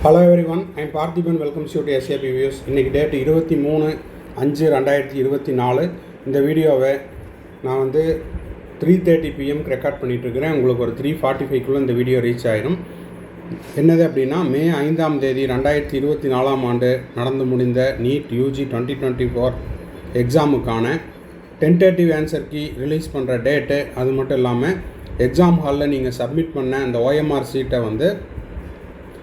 Hello everyone, I'm Parthiban. Welcomes you to SAP views. இன்றைக்கி date 23/5/2024. இந்த வீடியோவை நான் 3:30 PM ரெக்கார்ட் பண்ணிகிட்ருக்கிறேன். உங்களுக்கு ஒரு 3:45 இந்த வீடியோ ரீச் ஆகிடும். என்னது அப்படின்னா, மே 5 2024 நடந்து முடிந்த நீட் யூஜி 2024 எக்ஸாமுக்கான டென்டேட்டிவ் ஆன்சர் கீ ரிலீஸ் பண்ணுற டேட்டு, அது மட்டும் இல்லாமல் எக்ஸாம் ஹாலில் நீங்கள் சப்மிட் பண்ண அந்த ஓஎம்ஆர் சீட்டை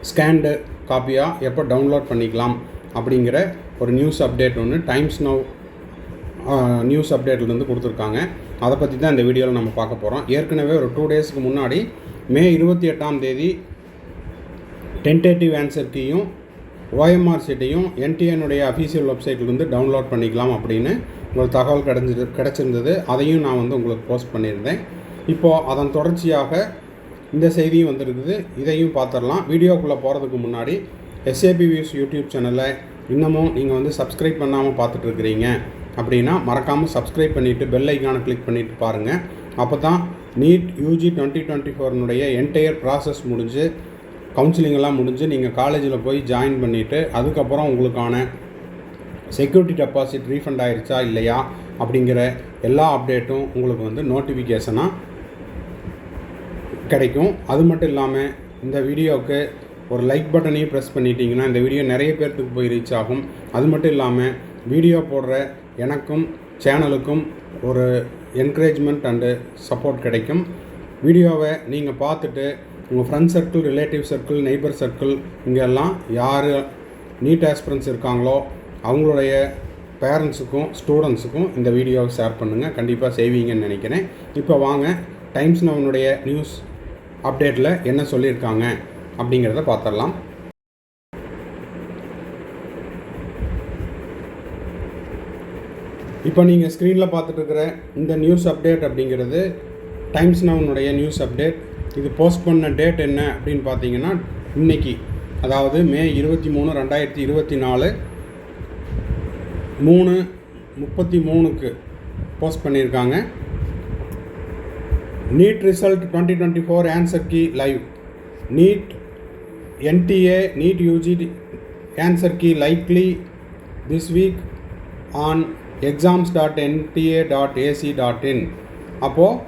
ஸ்கேண்டு காப்பியாக எப்போ டவுன்லோட் பண்ணிக்கலாம் அப்படிங்கிற ஒரு நியூஸ் அப்டேட் ஒன்று டைம்ஸ் நவ் நியூஸ் அப்டேட்லேருந்து கொடுத்துருக்காங்க. அதை பற்றி தான் இந்த வீடியோவில் நம்ம பார்க்க போகிறோம். ஏற்கனவே ஒரு 2 டேஸ்க்கு முன்னாடி மே 28 டென்டேட்டிவ் ஆன்சர் கீயும் ஓஎம்ஆர் சீட்டையும் என்டிஏனுடைய அஃபீஷியல் வெப்சைட்லேருந்து டவுன்லோட் பண்ணிக்கலாம் அப்படின்னு ஒரு தகவல் கிடச்சிருந்தது. அதையும் நான் உங்களுக்கு போஸ்ட் பண்ணியிருந்தேன். இப்போது அதன் தொடர்ச்சியாக இந்த செய்தியும் வந்துருக்குது. இதையும் பார்த்துடலாம். வீடியோக்குள்ளே போகிறதுக்கு முன்னாடி எஸ்ஏபி வியூஸ் யூடியூப் சேனலை இன்னமும் நீங்கள் சப்ஸ்கிரைப் பண்ணாமல் பார்த்துட்ருக்கிறீங்க அப்படின்னா மறக்காமல் சப்ஸ்கிரைப் பண்ணிவிட்டு பெல் ஐக்கானை கிளிக் பண்ணிவிட்டு பாருங்கள். அப்போ தான் நீட் யூஜி 2024 என்டையர் ப்ராசஸ் முடிஞ்சு கவுன்சிலிங்கெல்லாம் முடிஞ்சு நீங்கள் காலேஜில் போய் ஜாயின் பண்ணிவிட்டு அதுக்கப்புறம் உங்களுக்கான செக்யூரிட்டி டெபாசிட் ரீஃபண்ட் ஆகிடுச்சா இல்லையா அப்படிங்கிற எல்லா அப்டேட்டும் உங்களுக்கு நோட்டிஃபிகேஷனாக கிடைக்கும். அது மட்டும் இல்லாமல் இந்த வீடியோவுக்கு ஒரு லைக் பட்டனையும் ப்ரெஸ் பண்ணிட்டீங்கன்னா இந்த வீடியோ நிறைய பேர்த்துக்கு போய் ரீச் ஆகும். அது மட்டும் இல்லாமல் வீடியோ போடுற எனக்கும் சேனலுக்கும் ஒரு என்கரேஜ்மெண்ட் அண்டு சப்போர்ட் கிடைக்கும். வீடியோவை நீங்கள் பார்த்துட்டு உங்கள் friend circle, relative circle, neighbour circle இங்கெல்லாம் யார் நீட் ஆஸ்பிரன்ஸ் இருக்காங்களோ அவங்களுடைய பேரண்ட்ஸுக்கும் ஸ்டூடெண்ட்ஸுக்கும் இந்த வீடியோவை ஷேர் பண்ணுங்கள். கண்டிப்பாக செய்வீங்கன்னு நினைக்கிறேன். இப்போ வாங்க டைம்ஸ் நவனுடைய நியூஸ் அப்டேட்டில் என்ன சொல்லியிருக்காங்க அப்படிங்கிறத பார்த்துடலாம். இப்போ நீங்கள் ஸ்க்ரீனில் பார்த்துட்ருக்கிற இந்த நியூஸ் அப்டேட் அப்படிங்கிறது டைம்ஸ் நவனுடைய நியூஸ் அப்டேட். இது போஸ்ட் பண்ண டேட் என்ன அப்படின்னு பார்த்தீங்கன்னா இன்றைக்கி, அதாவது மே 23 2024 3:33 போஸ்ட் பண்ணியிருக்காங்க. NEET result 2024 answer key live. NEET NTA NEET UG answer key likely this week on exams.nta.ac.in. அப்போது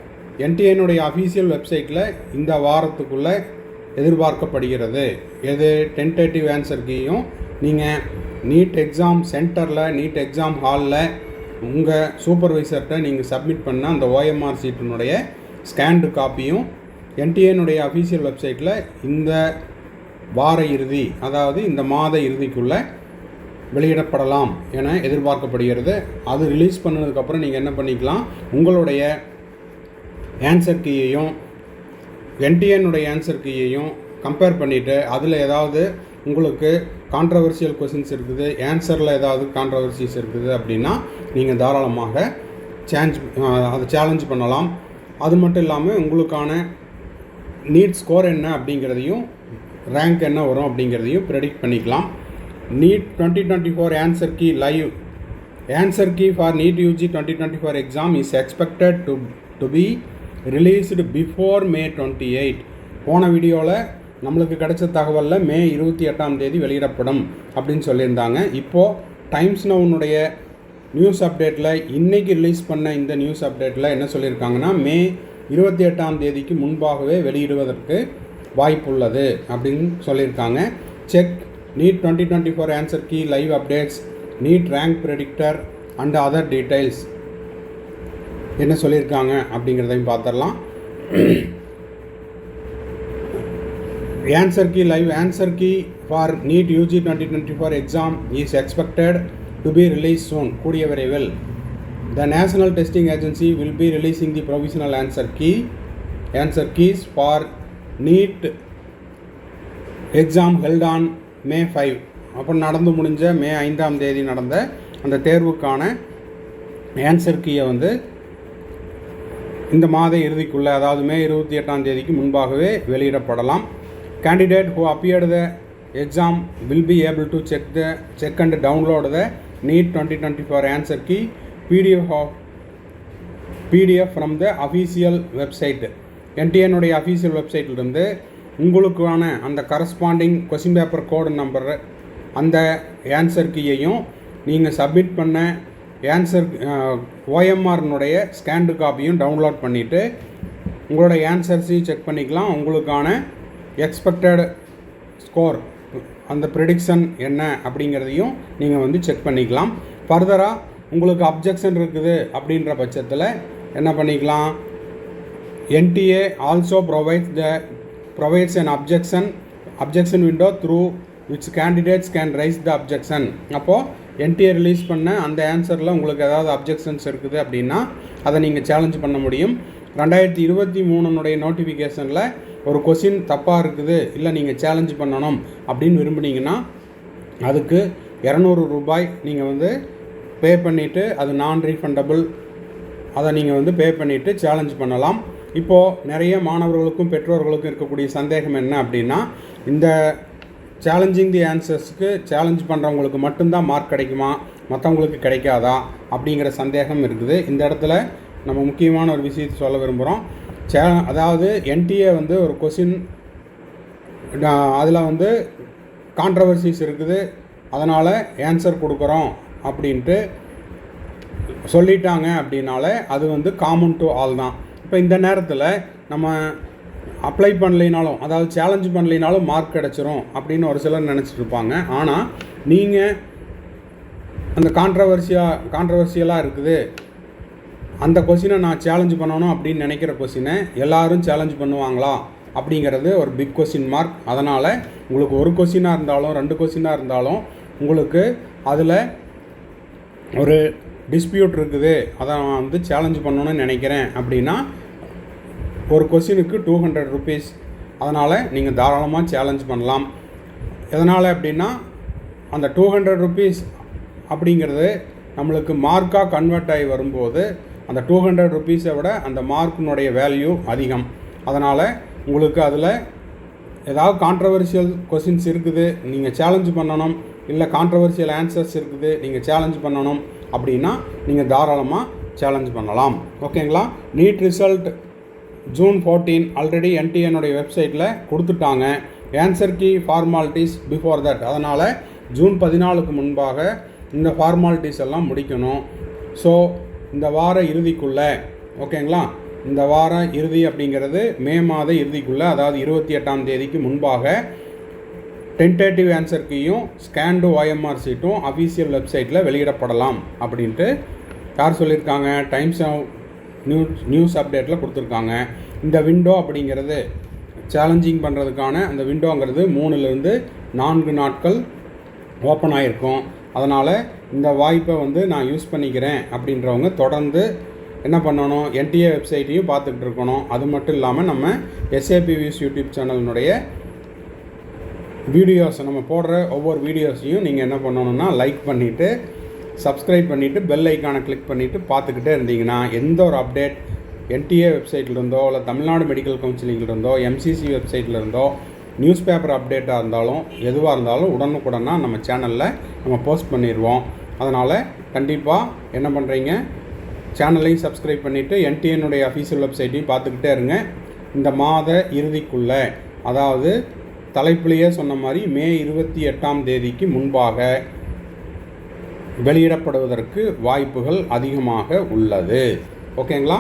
என்டிஏனுடைய அஃபீஷியல் வெப்சைட்டில் இந்த வாரத்துக்குள்ளே எதிர்பார்க்கப்படுகிறது. எது டென்டேட்டிவ் ஆன்சர் கீயும் நீங்கள் நீட் எக்ஸாம் சென்டரில், நீட் எக்ஸாம் ஹாலில் உங்கள் சூப்பர்வைசர்கிட்ட நீங்கள் சப்மிட் பண்ண அந்த ஓஎம்ஆர் சீட்டினுடைய ஸ்கேண்டு காப்பியும் என்டிஏனுடைய அஃபீஷியல் வெப்சைட்டில் இந்த வார இறுதி, அதாவது இந்த மாத இறுதிக்குள்ளே வெளியிடப்படலாம் என எதிர்பார்க்கப்படுகிறது. அது ரிலீஸ் பண்ணதுக்கப்புறம் நீங்கள் என்ன பண்ணிக்கலாம், உங்களுடைய ஆன்சர் கீயையும் என்டிஏனுடைய ஆன்சர் கீயையும் கம்பேர் பண்ணிவிட்டு அதில் ஏதாவது உங்களுக்கு கான்ட்ரவர்சியல் கொஷின்ஸ் இருக்குது, ஆன்சரில் ஏதாவது கான்ட்ரவர்சிஸ் இருக்குது அப்படின்னா நீங்கள் தாராளமாக அதை சேலஞ்ச் பண்ணலாம். அது மட்டும் இல்லாமல் உங்களுக்கான நீட் ஸ்கோர் என்ன அப்படிங்கிறதையும், ரேங்க் என்ன வரும் அப்படிங்கிறதையும் ப்ரெடிக்ட் பண்ணிக்கலாம். NEET 2024 answer key live. Answer key for NEET UG 2024 exam is expected to be released before May 28. போன வீடியோவில் நம்மளுக்கு கிடைச்ச தகவலில் May 28 வெளியிடப்படும் அப்படின்னு சொல்லியிருந்தாங்க. இப்போது டைம்ஸ் நவனுடைய நியூஸ் அப்டேட்டில் இன்றைக்கி ரிலீஸ் பண்ண இந்த நியூஸ் அப்டேட்டில் என்ன சொல்லியிருக்காங்கன்னா, May 28 முன்பாகவே வெளியிடுவதற்கு வாய்ப்புள்ளது அப்படின்னு சொல்லியிருக்காங்க. Check NEET 2024 answer key live updates, NEET rank predictor and other details என்ன சொல்லியிருக்காங்க அப்படிங்கிறதையும் பார்த்துடலாம். Answer key live. Answer key for NEET UG 2024 exam is expected to be released soon. கூடிய விரைவில் the National Testing Agency will be releasing the provisional answer keys for NEET exam held on May 5. அப்போ நடந்து முடிஞ்ச May 5 நடந்த அந்த தேர்வுக்கான answer கீயை இந்த மாத இறுதிக்குள்ளே, அதாவது May 28 முன்பாகவே வெளியிடப்படலாம். Candidate who appeared the exam will be able to check and download the NEET 2024 answer key PDF from the official website. என்டிஏனுடைய அஃபீஷியல் வெப்சைட்லேருந்து உங்களுக்கான அந்த corresponding question paper code number அந்த ஆன்சர் கீயையும் நீங்கள் சப்மிட் பண்ண ஆன்சர் ஓஎம்ஆர்னுடைய ஸ்கேன்டு காப்பியும் டவுன்லோட் பண்ணிவிட்டு உங்களோட ஆன்சர்ஸையும் செக் பண்ணிக்கலாம். உங்களுக்கான எக்ஸ்பெக்டட் ஸ்கோர் அந்த ப்ரெடிக்ஷன் என்ன அப்படிங்கிறதையும் நீங்கள் வந்து செக் பண்ணிக்கலாம். ஃபர்தராக உங்களுக்கு அப்ஜெக்ஷன் இருக்குது அப்படின்ற பட்சத்தில் என்ன பண்ணிக்கலாம், NTA also provides an objection window through which candidates can raise the objection. அப்போது NTA ரிலீஸ் பண்ண அந்த ஆன்சரில் உங்களுக்கு ஏதாவது அப்ஜெக்ஷன்ஸ் இருக்குது அப்படின்னா அதை நீங்கள் சேலஞ்ச் பண்ண முடியும். 2023 நோட்டிஃபிகேஷனில் ஒரு கொஸ்டின் தப்பாக இருக்குது, இல்லை நீங்கள் சேலஞ்ச் பண்ணணும் அப்படின்னு விரும்புனீங்கன்னா அதுக்கு 200 ரூபாய் நீங்கள் வந்து பே பண்ணிவிட்டு, அது நான் ரீஃபண்டபிள், அதை நீங்கள் வந்து பே பண்ணிவிட்டு சேலஞ்ச் பண்ணலாம். இப்போது நிறைய மாணவர்களுக்கும் பெற்றோர்களுக்கும் இருக்கக்கூடிய சந்தேகம் என்ன அப்படின்னா, இந்த சேலஞ்சிங் தி ஆன்சர்ஸ்க்கு சேலஞ்ச் பண்ணுறவங்களுக்கு மட்டும்தான் மார்க் கிடைக்குமா, மற்றவங்களுக்கு கிடைக்காதா அப்படிங்கிற சந்தேகம் இருக்குது. இந்த இடத்துல நம்ம முக்கியமான ஒரு விஷயத்தை சொல்ல விரும்புகிறோம். அதாவது NTA வந்து ஒரு கொஸ்டின் அதில் வந்து கான்ட்ரவர்சிஸ் இருக்குது, அதனால் ஆன்சர் கொடுக்குறோம் அப்படின்ட்டு சொல்லிட்டாங்க அப்படின்னால அது வந்து காமன் டு ஆல் தான். இப்போ இந்த நேரத்தில் நம்ம அப்ளை பண்ணலைனாலும், அதாவது சேலஞ்ச் பண்ணலைனாலும் மார்க் கிடச்சிரும் அப்படின்னு ஒரு சிலர் நினச்சிட்டு இருப்பாங்க. ஆனால் நீங்கள் அந்த கான்ட்ரவர்சியலாக இருக்குது, அந்த கொஸ்டினை நான் சேலஞ்ச் பண்ணணும் அப்படின்னு நினைக்கிற கொஸ்டினை எல்லோரும் சேலஞ்ச் பண்ணுவாங்களா அப்படிங்கிறது ஒரு பிக் கொஸ்டின் மார்க். அதனால் உங்களுக்கு ஒரு கொஸ்டினாக இருந்தாலும் 2 கொஸ்டினாக இருந்தாலும் உங்களுக்கு அதில் ஒரு டிஸ்பியூட் இருக்குது, அதை நான் வந்து சேலஞ்ச் பண்ணணும்னு நினைக்கிறேன் அப்படின்னா ஒரு கொஸ்டினுக்கு 200 ருபீஸ். அதனால் நீங்கள் தாராளமாக சேலஞ்ச் பண்ணலாம். எதனால் அப்படின்னா அந்த 200 ருபீஸ் அப்படிங்கிறது நம்மளுக்கு மார்க்காக கன்வெர்ட் ஆகி வரும்போது அந்த 200 ருபீஸை விட அந்த மார்க்கினுடைய வேல்யூ அதிகம். அதனால் உங்களுக்கு அதில் ஏதாவது கான்ட்ரவர்ஷியல் கொஸ்டின்ஸ் இருக்குது, நீங்கள் சேலஞ்ச் பண்ணணும், இல்லை கான்ட்ரவர்ஷியல் ஆன்சர்ஸ் இருக்குது, நீங்கள் சேலஞ்ச் பண்ணணும் அப்படின்னா நீங்கள் தாராளமாக சேலஞ்ச் பண்ணலாம். ஓகேங்களா? நீட் ரிசல்ட் June 14 ஆல்ரெடி NTAனுடைய வெப்சைட்டில் கொடுத்துட்டாங்க. Answer key formalities before that. அதனால் June 14க்கு முன்பாக இந்த ஃபார்மாலிட்டிஸ் எல்லாம் முடிக்கணும். ஸோ இந்த வார இறுதிக்குள்ளே, ஓகேங்களா, இந்த வார இறுதி அப்படிங்கிறது மே மாத இறுதிக்குள்ளே, அதாவது 28ஆம் தேதிக்கு முன்பாக டென்டேட்டிவ் ஆன்சர் கீயும் ஸ்கேன்டு OMR சீட்டும் அஃபீஷியல் வெப்சைட்டில் வெளியிடப்படலாம் அப்படின்ட்டு யார் சொல்லியிருக்காங்க, டைம்ஸ் நியூஸ் அப்டேட்டில் கொடுத்துருக்காங்க. இந்த விண்டோ அப்படிங்கிறது சேலஞ்சிங் பண்ணுறதுக்கான அந்த விண்டோங்கிறது 3லிருந்து 4 நாட்கள் ஓப்பன் ஆகிருக்கும். அதனால் இந்த வாய்ப்பை வந்து நான் யூஸ் பண்ணிக்கிறேன் அப்படின்றவங்க தொடர்ந்து என்ன பண்ணணும், NTA வெப்சைட்டையும் பார்த்துக்கிட்டு இருக்கணும். அது மட்டும் இல்லாமல் நம்ம SAP வியூஸ் யூடியூப் சேனலினுடைய வீடியோஸ், நம்ம போடுற ஒவ்வொரு வீடியோஸையும் நீங்கள் என்ன பண்ணணுன்னா லைக் பண்ணிவிட்டு, சப்ஸ்கிரைப் பண்ணிவிட்டு, பெல் ஐக்கானை கிளிக் பண்ணிவிட்டு பார்த்துக்கிட்டே இருந்தீங்கன்னா எந்த ஒரு அப்டேட் NTA வெப்சைட்லேருந்தோ, இல்லை Tamil Nadu medical கவுன்சிலிங்கிலிருந்தோ, MCC வெப்சைட்லேருந்தோ, news paper அப்டேட்டாக இருந்தாலும் எதுவாக இருந்தாலும் உடனுக்குடனாக நம்ம சேனலில் நம்ம போஸ்ட் பண்ணிடுவோம். அதனால் கண்டிப்பாக என்ன பண்ணுறீங்க, சேனலையும் சப்ஸ்கிரைப் பண்ணிவிட்டு NTAனுடைய அஃபீஷியல் வெப்சைட்டையும் பார்த்துக்கிட்டே இருங்க. இந்த மாத இறுதிக்குள்ளே, அதாவது தலைப்புலேயே சொன்ன மாதிரி மே 28ஆம் தேதிக்கு முன்பாக வெளியிடப்படுவதற்கு வாய்ப்புகள் அதிகமாக உள்ளது. ஓகேங்களா?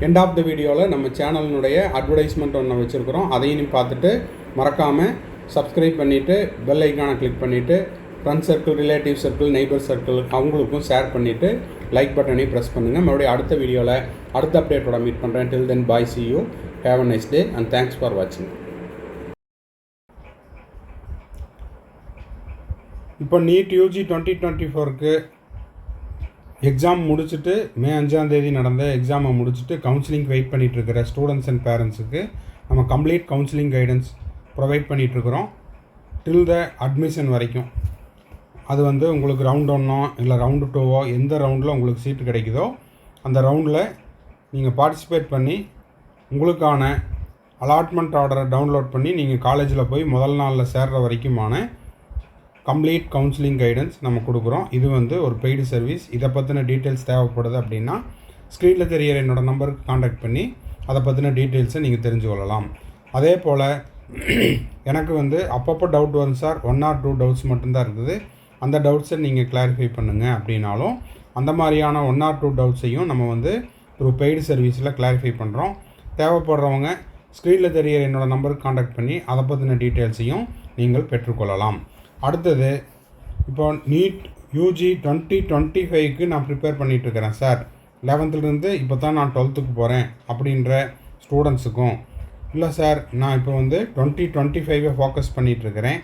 எண்ட் ஆஃப் த வீடியோவில் நம்ம சேனலினுடைய அட்வர்டைஸ்மெண்ட் ஒன்று வச்சுருக்கிறோம். அதையும் பார்த்துட்டு மறக்காமல் சப்ஸ்கிரைப் பண்ணிவிட்டு பெல் ஐக்கானை கிளிக் பண்ணிவிட்டு friend circle, relative circle, neighbour circle அவங்களுக்கும் ஷேர் பண்ணிவிட்டு லைக் பட்டனையும் ப்ரெஸ் பண்ணுங்கள். மறுபடியும் அடுத்த வீடியோவில் அடுத்த அப்டேட்டோட மீட் பண்ணுறேன். டில் தென் பாய், see you, have a nice day and thanks for watching. இப்போ நீட் UG 2024க்கு எக்ஸாம் முடிச்சுட்டு மே 5ஆம் தேதி நடந்த எக்ஸாமை முடிச்சுட்டு கவுன்சிலிங் வெயிட் பண்ணிகிட்ருக்கிற ஸ்டூடெண்ட்ஸ் அண்ட் பேரண்ட்ஸுக்கு நம்ம கம்ப்ளீட் கவுன்சிலிங் கைடன்ஸ் ப்ரொவைட் பண்ணிகிட்ருக்குறோம் டில் த அட்மிஷன் வரைக்கும். அது வந்து உங்களுக்கு ரவுண்ட் 1ஓ இல்லை ரவுண்டு 2ஓ எந்த ரவுண்டில் உங்களுக்கு சீட்டு கிடைக்குதோ அந்த ரவுண்டில் நீங்கள் பார்ட்டிசிபேட் பண்ணி உங்களுக்கான அலாட்மெண்ட் ஆர்டரை டவுன்லோட் பண்ணி நீங்கள் காலேஜில் போய் முதல் நாளில் சேர்கிற வரைக்குமான கம்ப்ளீட் கவுன்சிலிங் கைடன்ஸ் நம்ம கொடுக்குறோம். இது வந்து ஒரு பெய்டு சர்வீஸ். இதை பற்றின டீட்டெயில்ஸ் தேவைப்படுது அப்படின்னா ஸ்க்ரீனில் தெரிகிற என்னோடய நம்பருக்கு காண்டாக்ட் பண்ணி அதை பற்றின டீட்டெயில்ஸை நீங்கள் தெரிஞ்சு கொள்ளலாம். அதே போல் எனக்கு வந்து அப்பப்போ டவுட் வரும் சார், 1 or 2 டவுட்ஸ் மட்டும்தான் இருக்குது, அந்த டவுட்ஸை நீங்கள் கிளாரிஃபை பண்ணுங்கள் அப்படின்னாலும் அந்த மாதிரியான 1 or 2 டவுட்ஸையும் நம்ம வந்து த்ரூ பெய்டு சர்வீஸில் கிளாரிஃபை பண்ணுறோம். தேவைப்படுறவங்க ஸ்க்ரீனில் தெரிகிற என்னோடய நம்பருக்கு காண்டாக்ட் பண்ணி அதை பற்றின டீட்டெயில்ஸையும் நீங்கள் பெற்றுக்கொள்ளலாம். அடுத்தது, இப்போ நீட் யூஜி 2025க்கு நான் ப்ரிப்பேர் பண்ணிகிட்ருக்கிறேன் சார், 11th இப்போ தான் நான் 12th போகிறேன் அப்படின்ற ஸ்டூடெண்ட்ஸுக்கும், இல்லை சார் நான் இப்போ வந்து 2025 ஃபோக்கஸ் பண்ணிகிட்ருக்கிறேன்,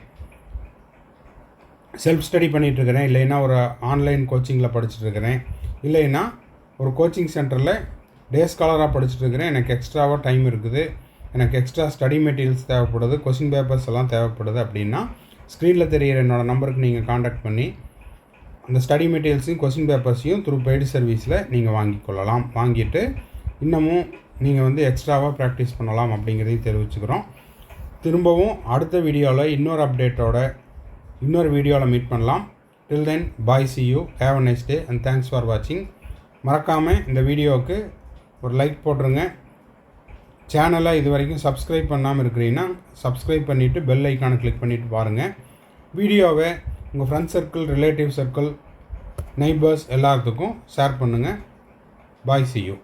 செல்ஃப் ஸ்டடி பண்ணிகிட்ருக்கிறேன், இல்லைன்னா ஒரு ஆன்லைன் கோச்சிங்கில் படிச்சுட்ருக்கிறேன், இல்லைன்னா ஒரு கோச்சிங் சென்டரில் டே ஸ்காலராக படிச்சுட்ருக்கிறேன், எனக்கு எக்ஸ்ட்ராவாக டைம் இருக்குது, எனக்கு எக்ஸ்ட்ரா ஸ்டடி மெட்டீரியல்ஸ் தேவைப்படுது, கொஸ்டின் பேப்பர்ஸ் எல்லாம் தேவைப்படுது அப்படின்னா ஸ்க்ரீனில் தெரிகிற என்னோடய நம்பருக்கு நீங்கள் காண்டாக்ட் பண்ணி அந்த ஸ்டடி மெட்டீரியல்ஸையும் கொஸ்டின் பேப்பர்ஸையும் த்ரூ பெய்டு சர்வீஸில் நீங்கள் வாங்கிக்கொள்ளலாம். வாங்கிட்டு இன்னமும் நீங்கள் வந்து எக்ஸ்ட்ராவாக ப்ராக்டிஸ் பண்ணலாம் அப்படிங்கிறதையும் தெரிவிச்சுக்கிறோம். திரும்பவும் அடுத்த வீடியோவில் இன்னொரு அப்டேட்டோட இன்னொரு வீடியோவில் மீட் பண்ணலாம். டில் தென் பாய், see you, have a nice day and thanks for watching. மறக்காமல் இந்த வீடியோவுக்கு ஒரு லைக் போட்டுருங்க. சேனலை இது வரைக்கும் சப்ஸ்கிரைப் பண்ணாமல் இருக்கிறீங்கன்னா சப்ஸ்கிரைப் பண்ணிவிட்டு பெல் ஐக்கானை கிளிக் பண்ணிவிட்டு பாருங்கள். வீடியோவை உங்கள் friends circle, relative circle, neighbours எல்லாத்துக்கும் ஷேர் பண்ணுங்கள். பாய், see you.